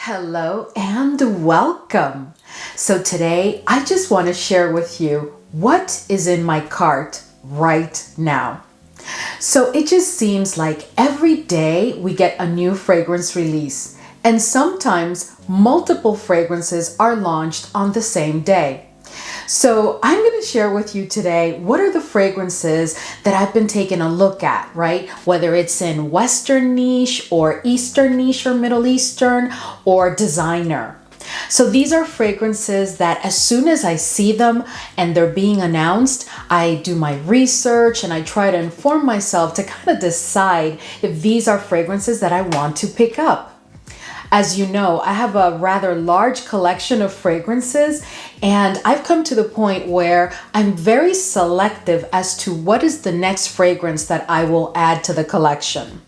Hello and welcome. So today I just want to share with you what is in my cart right now. So it just seems like every day we get a new fragrance release, and sometimes multiple fragrances are launched on the same day. So I'm going to share with you today what are the fragrances that I've been taking a look at, right? Whether it's in Western niche or Eastern niche or Middle Eastern or designer. So these are fragrances that as soon as I see them and they're being announced, I do my research and I try to inform myself to kind of decide if these are fragrances that I want to pick up. As you know, I have a rather large collection of fragrances, and I've come to the point where I'm very selective as to what is the next fragrance that I will add to the collection.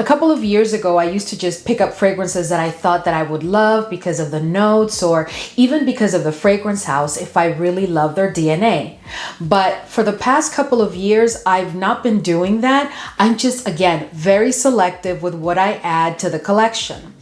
A couple of years ago, I used to just pick up fragrances that I thought that I would love because of the notes or even because of the fragrance house if I really love their DNA. But for the past couple of years, I've not been doing that. I'm just, again, very selective with what I add to the collection.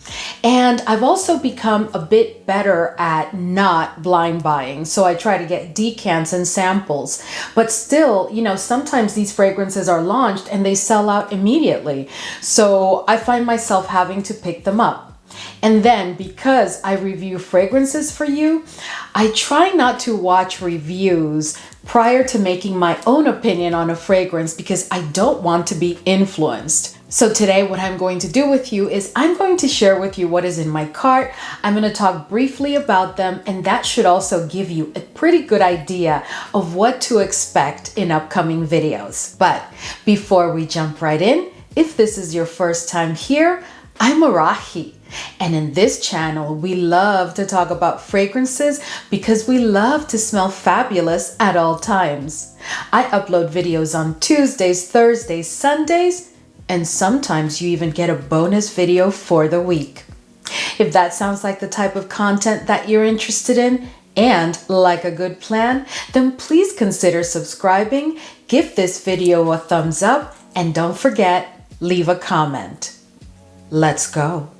And I've also become a bit better at not blind buying. So I try to get decants and samples. But still, sometimes these fragrances are launched and they sell out immediately. So I find myself having to pick them up. And then because I review fragrances for you, I try not to watch reviews prior to making my own opinion on a fragrance because I don't want to be influenced. So today what I'm going to do with you is I'm going to share with you what is in my cart. I'm going to talk briefly about them, and that should also give you a pretty good idea of what to expect in upcoming videos. But before we jump right in, if this is your first time here, I'm Arahi. And in this channel, we love to talk about fragrances because we love to smell fabulous at all times. I upload videos on Tuesdays, Thursdays, Sundays, and sometimes you even get a bonus video for the week. If that sounds like the type of content that you're interested in and like a good plan, then please consider subscribing, give this video a thumbs up, and don't forget, leave a comment. Let's go.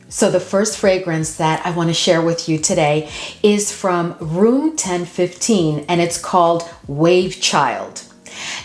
So the first fragrance that I want to share with you today is from Room 1015, and it's called Wavechild.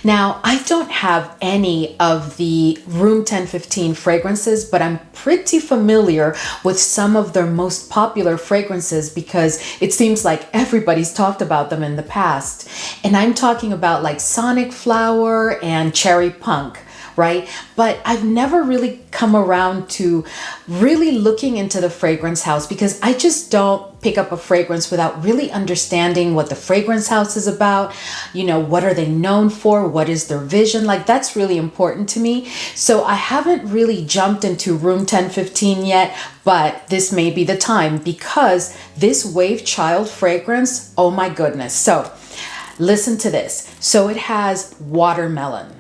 Now, I don't have any of the Room 1015 fragrances, but I'm pretty familiar with some of their most popular fragrances because it seems like everybody's talked about them in the past. And I'm talking about like Sonic Flower and Cherry Punk, right? But I've never really come around to really looking into the fragrance house because I just don't pick up a fragrance without really understanding what the fragrance house is about. What are they known for? What is their vision? Like, that's really important to me. So I haven't really jumped into Room 1015 yet, but this may be the time because this Wavechild fragrance, oh my goodness. So listen to this. So it has watermelon.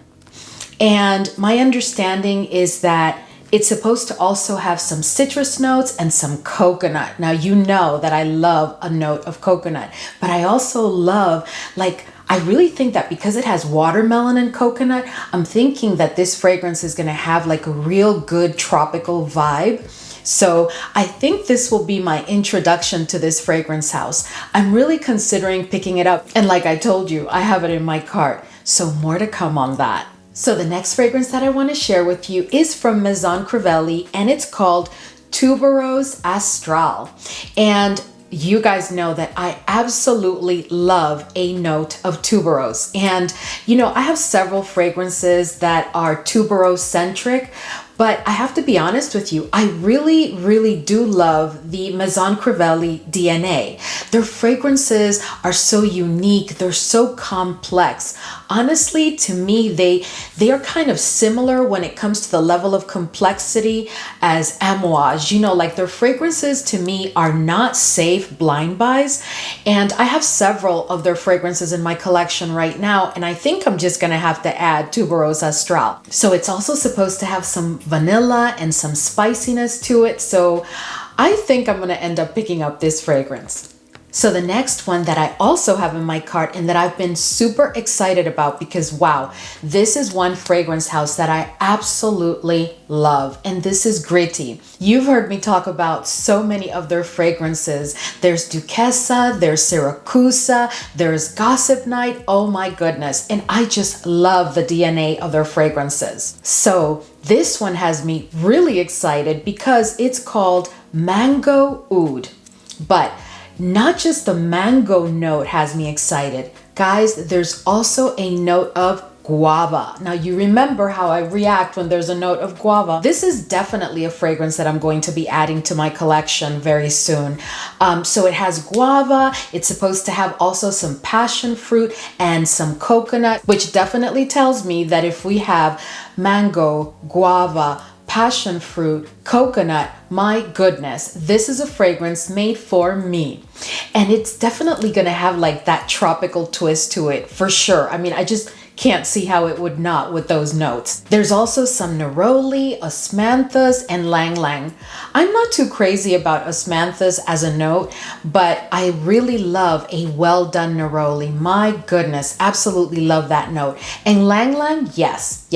And my understanding is that it's supposed to also have some citrus notes and some coconut. Now, you know that I love a note of coconut, but I also love, I really think that because it has watermelon and coconut, I'm thinking that this fragrance is going to have like a real good tropical vibe. So I think this will be my introduction to this fragrance house. I'm really considering picking it up. And like I told you, I have it in my cart. So more to come on that. So the next fragrance that I want to share with you is from MAISON CRIVELLI, and it's called Tubereuse Astral. And you guys know that I absolutely love a note of tuberose. And I have several fragrances that are tuberose centric, but I have to be honest with you, I really, really do love the MAISON CRIVELLI DNA. Their fragrances are so unique. They're so complex. Honestly, to me, they are kind of similar when it comes to the level of complexity as Amouage. Like their fragrances to me are not safe blind buys. And I have several of their fragrances in my collection right now. And I think I'm just going to have to add Tubereuse Astral. So it's also supposed to have some vanilla and some spiciness to it. So I think I'm going to end up picking up this fragrance. So the next one that I also have in my cart and that I've been super excited about because wow, this is one fragrance house that I absolutely love, and this is GRITTI. You've heard me talk about so many of their fragrances. There's Duquesa, there's Siracusa, there's Gossip Night. Oh my goodness. And I just love the DNA of their fragrances. So this one has me really excited because it's called Mango Oud. But not just the mango note has me excited. Guys, there's also a note of guava. Now you remember how I react when there's a note of guava. This is definitely a fragrance that I'm going to be adding to my collection very soon. So it has guava. It's supposed to have also some passion fruit and some coconut, which definitely tells me that if we have mango, guava, passion fruit, coconut, my goodness, this is a fragrance made for me. And it's definitely gonna have like that tropical twist to it for sure. I mean, I just can't see how it would not with those notes. There's also some neroli, osmanthus, and lang lang. I'm not too crazy about osmanthus as a note, but I really love a well done neroli. My goodness, absolutely love that note. And lang lang, yes.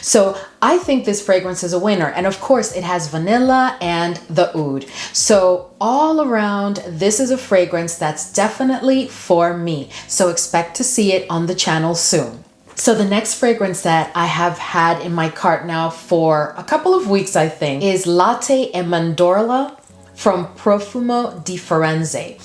So I think this fragrance is a winner. And of course it has vanilla and the oud. So all around, this is a fragrance that's definitely for me. So expect to see it on the channel soon. So the next fragrance that I have had in my cart now for a couple of weeks, I think, is Latte e Mandorla from Profumo di Firenze.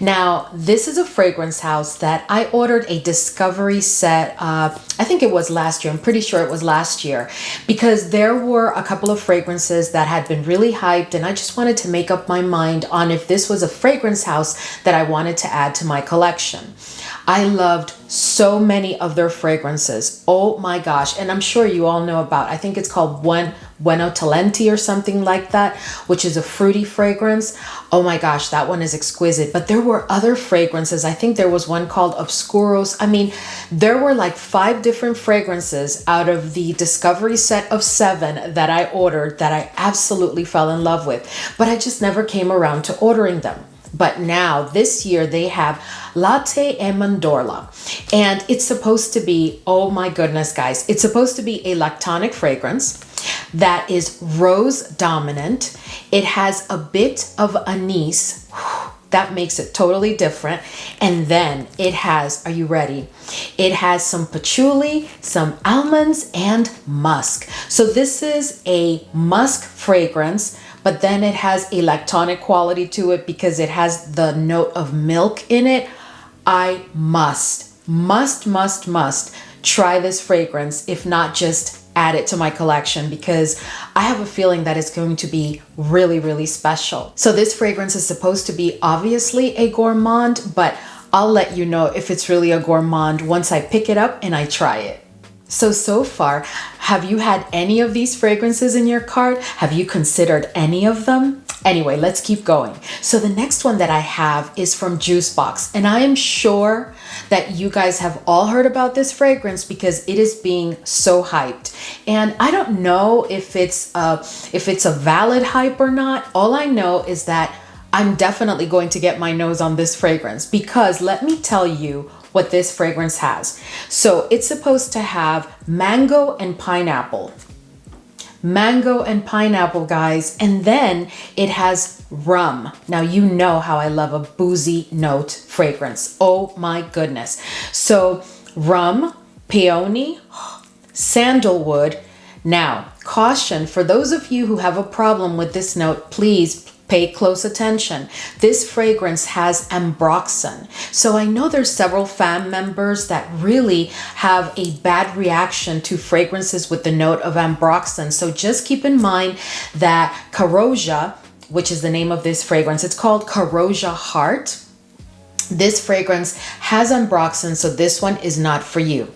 Now, this is a fragrance house that I ordered a discovery set, I think it was last year, I'm pretty sure it was last year, because there were a couple of fragrances that had been really hyped and I just wanted to make up my mind on if this was a fragrance house that I wanted to add to my collection. I loved so many of their fragrances. Oh my gosh. And I'm sure you all know about, I think it's called Bueno Talenti or something like that, which is a fruity fragrance. Oh my gosh, that one is exquisite. But there were other fragrances. I think there was one called Obscuros. I mean, there were like 5 different fragrances out of the discovery set of 7 that I ordered that I absolutely fell in love with. But I just never came around to ordering them. But now this year they have Latte e Mandorla, and it's supposed to be, oh my goodness guys, it's supposed to be a lactonic fragrance that is rose dominant. It has a bit of anise. That makes it totally different. And then it has, are you ready? It has some patchouli, some almonds, and musk. So this is a musk fragrance, but then it has a lactonic quality to it because it has the note of milk in it. I must try this fragrance, if not just add it to my collection, because I have a feeling that it's going to be really, really special. So this fragrance is supposed to be obviously a gourmand, but I'll let you know if it's really a gourmand once I pick it up and I try it. So far, have you had any of these fragrances in your cart? Have you considered any of them? Anyway, let's keep going. So the next one that I have is from JUSBOX, and I am sure that you guys have all heard about this fragrance because it is being so hyped. And I don't know if it's a valid hype or not. All I know is that I'm definitely going to get my nose on this fragrance because let me tell you what this fragrance has. So it's supposed to have mango and pineapple. Mango and pineapple, guys. And then it has rum. Now, you know how I love a boozy note fragrance. Oh my goodness. So rum, peony, sandalwood. Now, caution for those of you who have a problem with this note, please pay close attention. This fragrance has ambroxan. So I know there's several fam members that really have a bad reaction to fragrances with the note of ambroxan. So just keep in mind that Carioca, which is the name of this fragrance, it's called Carioca Heart. This fragrance has ambroxan, so this one is not for you.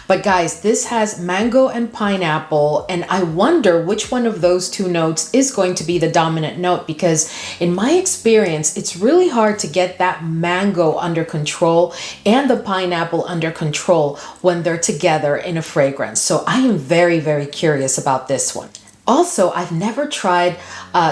But guys, this has mango and pineapple, and I wonder which one of those 2 notes is going to be the dominant note, because in my experience, it's really hard to get that mango under control and the pineapple under control when they're together in a fragrance. So I am very, very curious about this one. Also, I've never tried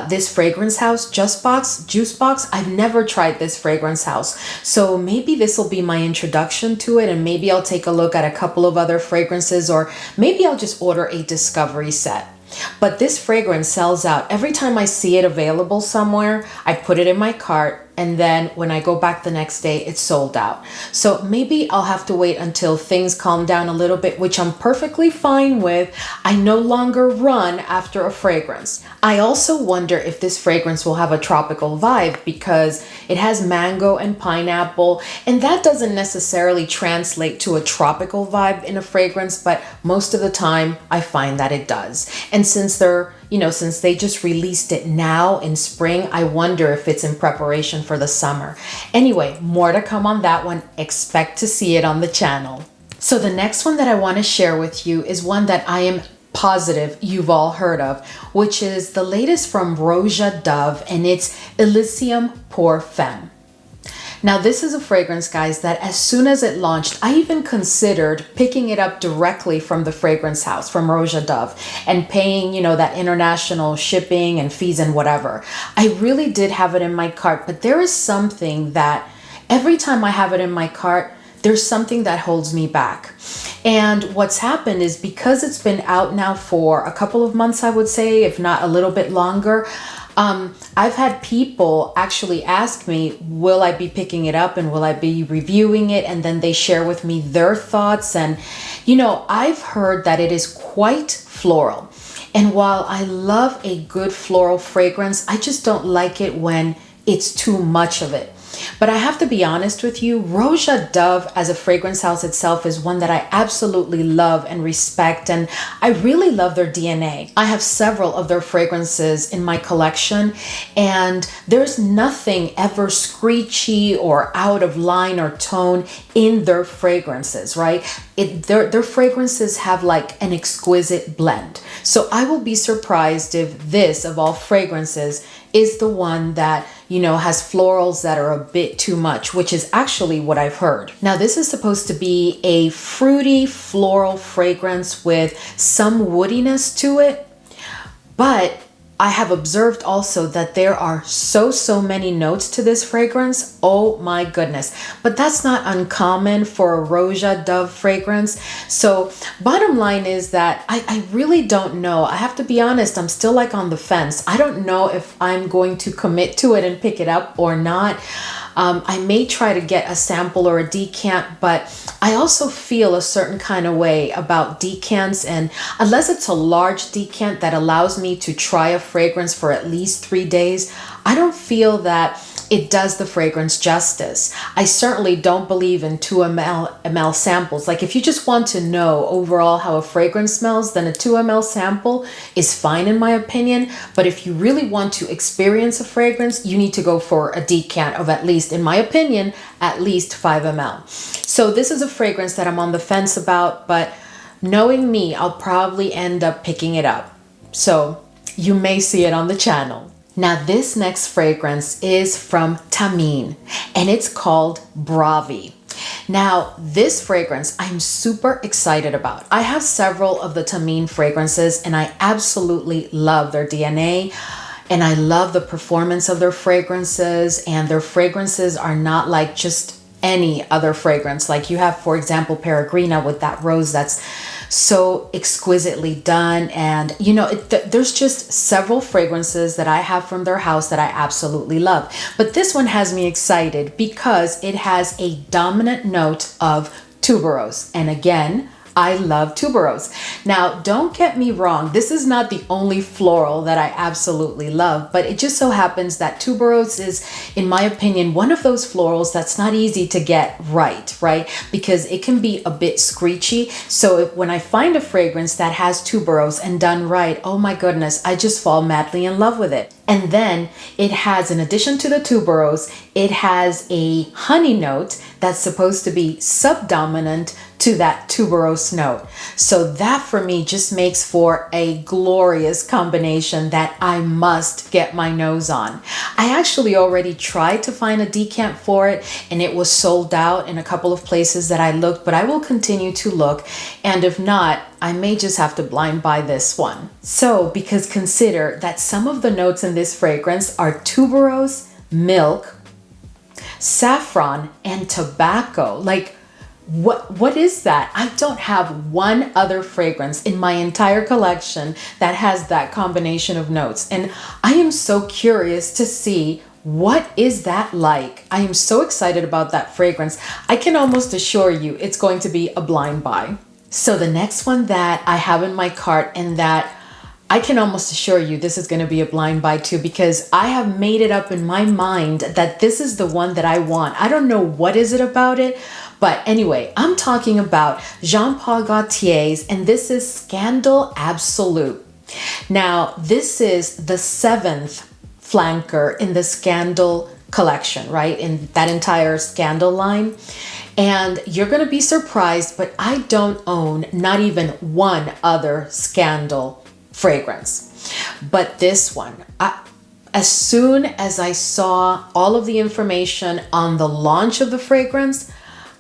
this fragrance house, JUSBOX. I've never tried this fragrance house. So maybe this will be my introduction to it, and maybe I'll take a look at a couple of other fragrances, or maybe I'll just order a discovery set. But this fragrance sells out. Every time I see it available somewhere, I put it in my cart, and then when I go back the next day, it's sold out. So maybe I'll have to wait until things calm down a little bit, which I'm perfectly fine with. I no longer run after a fragrance. I also wonder if this fragrance will have a tropical vibe, because it has mango and pineapple, and that doesn't necessarily translate to a tropical vibe in a fragrance, but most of the time I find that it does. And since since they just released it now in spring, I wonder if it's in preparation for the summer. Anyway, more to come on that one. Expect to see it on the channel. So the next one that I want to share with you is one that I am positive you've all heard of, which is the latest from ROJA Dove, and it's Elysium Pour Femme. Now, this is a fragrance, guys, that as soon as it launched, I even considered picking it up directly from the fragrance house, from ROJA Dove, and paying, that international shipping and fees and whatever. I really did have it in my cart, but there is something that every time I have it in my cart, there's something that holds me back. And what's happened is, because it's been out now for a couple of months, I would say, if not a little bit longer, I've had people actually ask me, will I be picking it up and will I be reviewing it? And then they share with me their thoughts. And, I've heard that it is quite floral. And while I love a good floral fragrance, I just don't like it when it's too much of it. But I have to be honest with you, ROJA Dove as a fragrance house itself is one that I absolutely love and respect, and I really love their DNA. I have several of their fragrances in my collection, and there's nothing ever screechy or out of line or tone in their fragrances, right? Their fragrances have like an exquisite blend. So I will be surprised if this, of all fragrances, is the one that, has florals that are a bit too much, which is actually what I've heard. Now, this is supposed to be a fruity floral fragrance with some woodiness to it, but I have observed also that there are so many notes to this fragrance. Oh my goodness. But that's not uncommon for a ROJA Dove fragrance. So bottom line is that I really don't know. I have to be honest, I'm still like on the fence. I don't know if I'm going to commit to it and pick it up or not. I may try to get a sample or a decant, but I also feel a certain kind of way about decants, and unless it's a large decant that allows me to try a fragrance for at least 3 days, I don't feel that it does the fragrance justice. I certainly don't believe in 2 ml samples. Like, if you just want to know overall how a fragrance smells, then a 2 ml sample is fine in my opinion. But if you really want to experience a fragrance, you need to go for a decant of at least, in my opinion, at least 5 ml. So this is a fragrance that I'm on the fence about, but knowing me, I'll probably end up picking it up. So you may see it on the channel. Now, this next fragrance is from TAHARA, and it's called BRAVI. Now, this fragrance I'm super excited about. I have several of the TAHARA fragrances, and I absolutely love their DNA, and I love the performance of their fragrances, and their fragrances are not like just any other fragrance. Like, you have, for example, Peregrina with that rose that's so exquisitely done. And there's just several fragrances that I have from their house that I absolutely love. But this one has me excited because it has a dominant note of tuberose. And again, I love tuberose. Now, don't get me wrong, this is not the only floral that I absolutely love, but it just so happens that tuberose is, in my opinion, one of those florals that's not easy to get right? Because it can be a bit screechy. So when I find a fragrance that has tuberose and done right, oh my goodness, I just fall madly in love with it. And then it has, in addition to the tuberose, it has a honey note that's supposed to be subdominant to that tuberose note. So that for me just makes for a glorious combination that I must get my nose on. I actually already tried to find a decant for it, and it was sold out in a couple of places that I looked, but I will continue to look. And if not, I may just have to blind buy this one. So, because consider that some of the notes in this fragrance are tuberose, milk, saffron, and tobacco. Like, what is that? I don't have one other fragrance in my entire collection that has that combination of notes. And I am so curious to see what is that like. I am so excited about that fragrance. I can almost assure you it's going to be a blind buy. So the next one that I have in my cart, and that I can almost assure you this is going to be a blind buy too, because I have made it up in my mind that this is the one that I want. I don't know what is it about it, but anyway, I'm talking about Jean Paul Gaultier's, and this is Scandal Absolu. Now, this is the 7th flanker in the Scandal collection, right? In that entire Scandal line. And you're going to be surprised, but I don't own not even one other Scandal fragrance. But this one, as soon as I saw all of the information on the launch of the fragrance,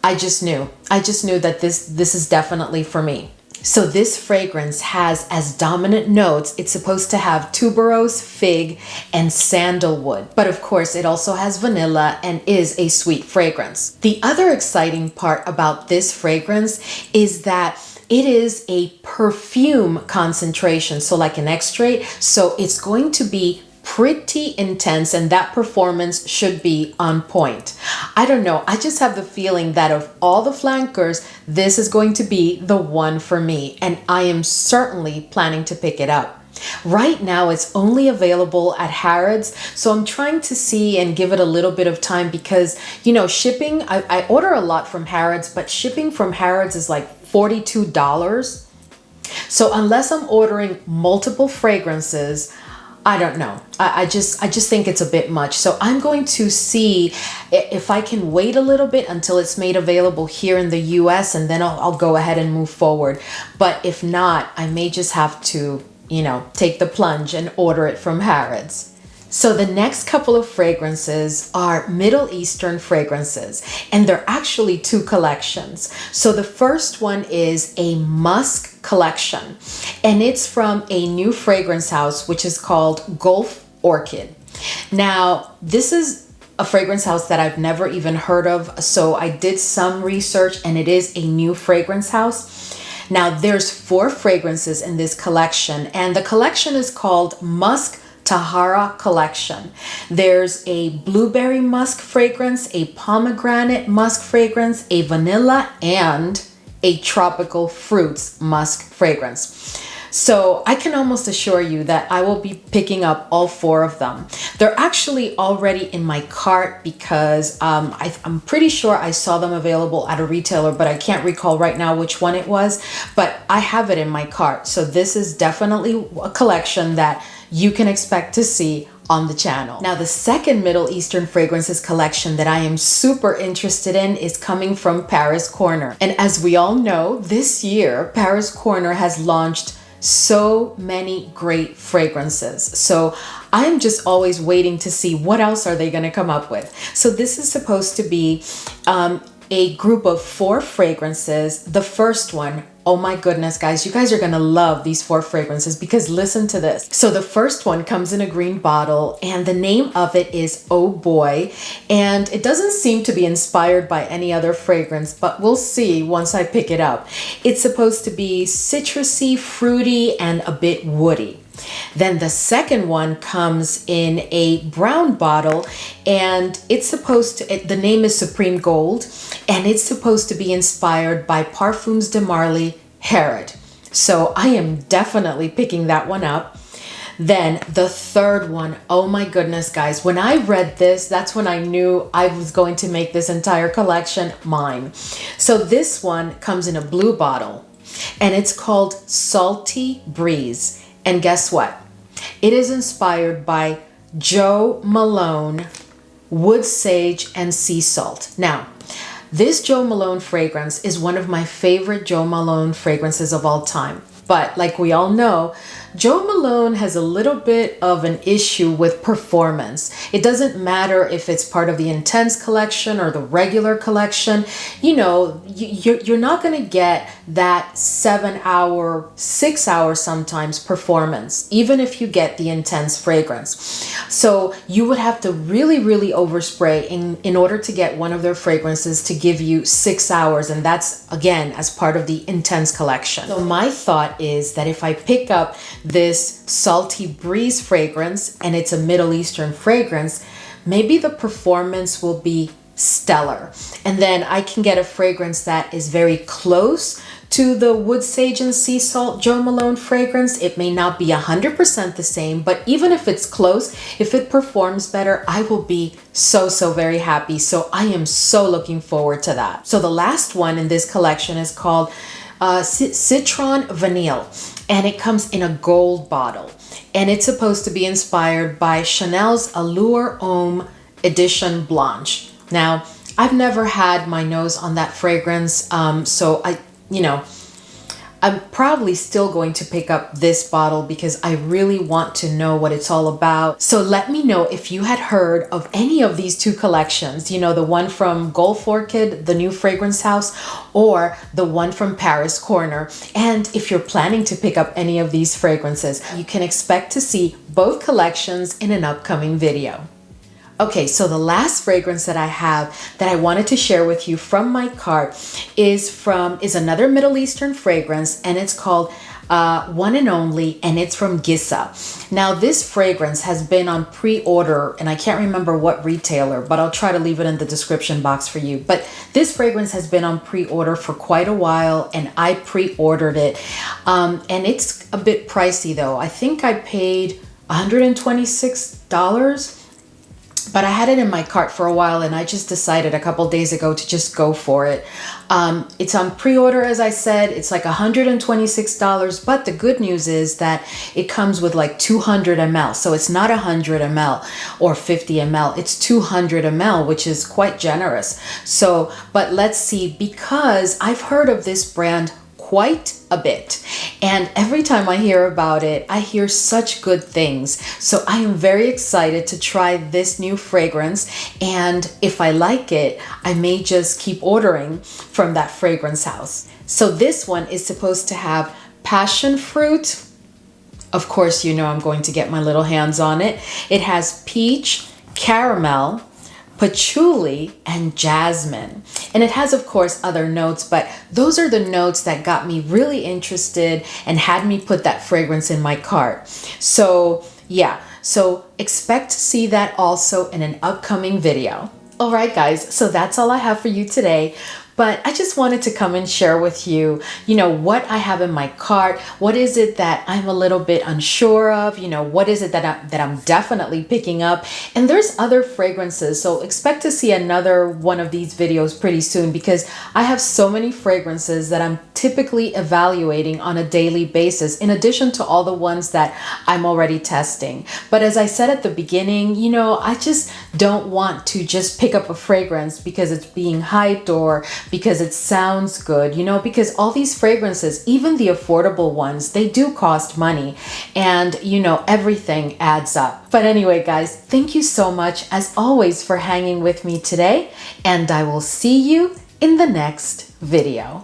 I just knew that this is definitely for me. So this fragrance has as dominant notes, it's supposed to have tuberose, fig, and sandalwood. But of course, it also has vanilla and is a sweet fragrance. The other exciting part about this fragrance is that it is a perfume concentration, so like an extrait. So it's going to be pretty intense, and that performance should be on point. I don't know, I just have the feeling that of all the flankers, this is going to be the one for me, and I am certainly planning to pick it up. Right now, it's only available at Harrods, so I'm trying to see and give it a little bit of time because, you know, shipping, I order a lot from Harrods, but shipping from Harrods is like $42. So unless I'm ordering multiple fragrances, I don't know. I just think it's a bit much. So I'm going to see if I can wait a little bit until it's made available here in the US, and then I'll go ahead and move forward. But if not, I may just have to, you know, take the plunge and order it from Harrods. So the next couple of fragrances are Middle Eastern fragrances, and they're actually two collections. So the first one is a musk collection, and it's from a new fragrance house, which is called Gulf Orchid. Now, this is a fragrance house that I've never even heard of. So I did some research, and it is a new fragrance house. Now there's 4 fragrances in this collection, and the collection is called Musk Tahara collection. There's a blueberry musk fragrance, a pomegranate musk fragrance, a vanilla, and a tropical fruits musk fragrance. So I can almost assure you that I will be picking up all 4 of them. They're actually already in my cart because I'm pretty sure I saw them available at a retailer, but I can't recall right now which one it was, but I have it in my cart. So this is definitely a collection that you can expect to see on the channel. Now, the second Middle Eastern fragrances collection that I am super interested in is coming from Paris Corner. And as we all know, this year, Paris Corner has launched so many great fragrances. So I am just always waiting to see what else are they going to come up with. So this is supposed to be a group of 4 fragrances. The first one, oh my goodness, guys, you guys are gonna love these 4 fragrances because listen to this. So the first one comes in a green bottle, and the name of it is Oh Boy, and it doesn't seem to be inspired by any other fragrance, but we'll see once I pick it up. It's supposed to be citrusy, fruity, and a bit woody. Then the second one comes in a brown bottle, and it's supposed to, the name is Supreme Gold, and it's supposed to be inspired by Parfums de Marly Herod. So I am definitely picking that one up. Then the third one, oh my goodness, guys, when I read this, that's when I knew I was going to make this entire collection mine. So this one comes in a blue bottle, and it's called Salty Breeze. And guess what? It is inspired by Jo Malone, Wood Sage, and Sea Salt. Now, this Jo Malone fragrance is one of my favorite Jo Malone fragrances of all time. But like we all know, Jo Malone has a little bit of an issue with performance. It doesn't matter if it's part of the Intense collection or the regular collection. You know, you're not going to get that 7-hour, 6-hour sometimes performance, even if you get the Intense fragrance. So you would have to really, really overspray in order to get one of their fragrances to give you 6 hours. And that's, again, as part of the Intense collection. So my thought is that if I pick up this Salty Breeze fragrance and it's a Middle Eastern fragrance, maybe the performance will be stellar. And then I can get a fragrance that is very close to the Wood Sage and Sea Salt Jo Malone fragrance. It may not be 100% the same, but even if it's close, if it performs better, I will be so very happy. So I am so looking forward to that. So the last one in this collection is called CITRON Vanille, and it comes in a gold bottle, and it's supposed to be inspired by Chanel's Allure Homme Edition Blanche. Now, I've never had my nose on that fragrance, so I'm probably still going to pick up this bottle because I really want to know what it's all about. So let me know if you had heard of any of these two collections, you know, the one from Gulf Orchid, the new fragrance house, or the one from Paris Corner. And if you're planning to pick up any of these fragrances, you can expect to see both collections in an upcoming video. Okay, so the last fragrance that I have that I wanted to share with you from my cart is another Middle Eastern fragrance, and it's called One and Only, and it's from GISSAH. Now, this fragrance has been on pre-order, and I can't remember what retailer, but I'll try to leave it in the description box for you. But this fragrance has been on pre-order for quite a while, and I pre-ordered it. And it's a bit pricey though. I think I paid $126. But I had it in my cart for a while, and I just decided a couple days ago to just go for it. It's on pre-order, as I said. It's like $126, but the good news is that it comes with like 200 ml. So it's not 100 ml or 50 ml. It's 200 ml, which is quite generous. So, but let's see, because I've heard of this brand quite a bit, and every time I hear about it, I hear such good things. So I am very excited to try this new fragrance, and if I like it, I may just keep ordering from that fragrance house. So this one is supposed to have passion fruit. Of course, you know I'm going to get my little hands on it. It has peach, caramel, patchouli, and jasmine. And it has, of course, other notes, but those are the notes that got me really interested and had me put that fragrance in my cart. So yeah, so expect to see that also in an upcoming video. All right, guys, so that's all I have for you today. But I just wanted to come and share with you, you know, what I have in my cart. What is it that I'm a little bit unsure of? You know, what is it that I'm definitely picking up? And there's other fragrances. So expect to see another one of these videos pretty soon, because I have so many fragrances that I'm typically evaluating on a daily basis, in addition to all the ones that I'm already testing. But as I said at the beginning, you know, I just don't want to just pick up a fragrance because it's being hyped or because it sounds good, you know, because all these fragrances, even the affordable ones, they do cost money, and you know, everything adds up. But anyway, guys, thank you so much as always for hanging with me today, and I will see you in the next video.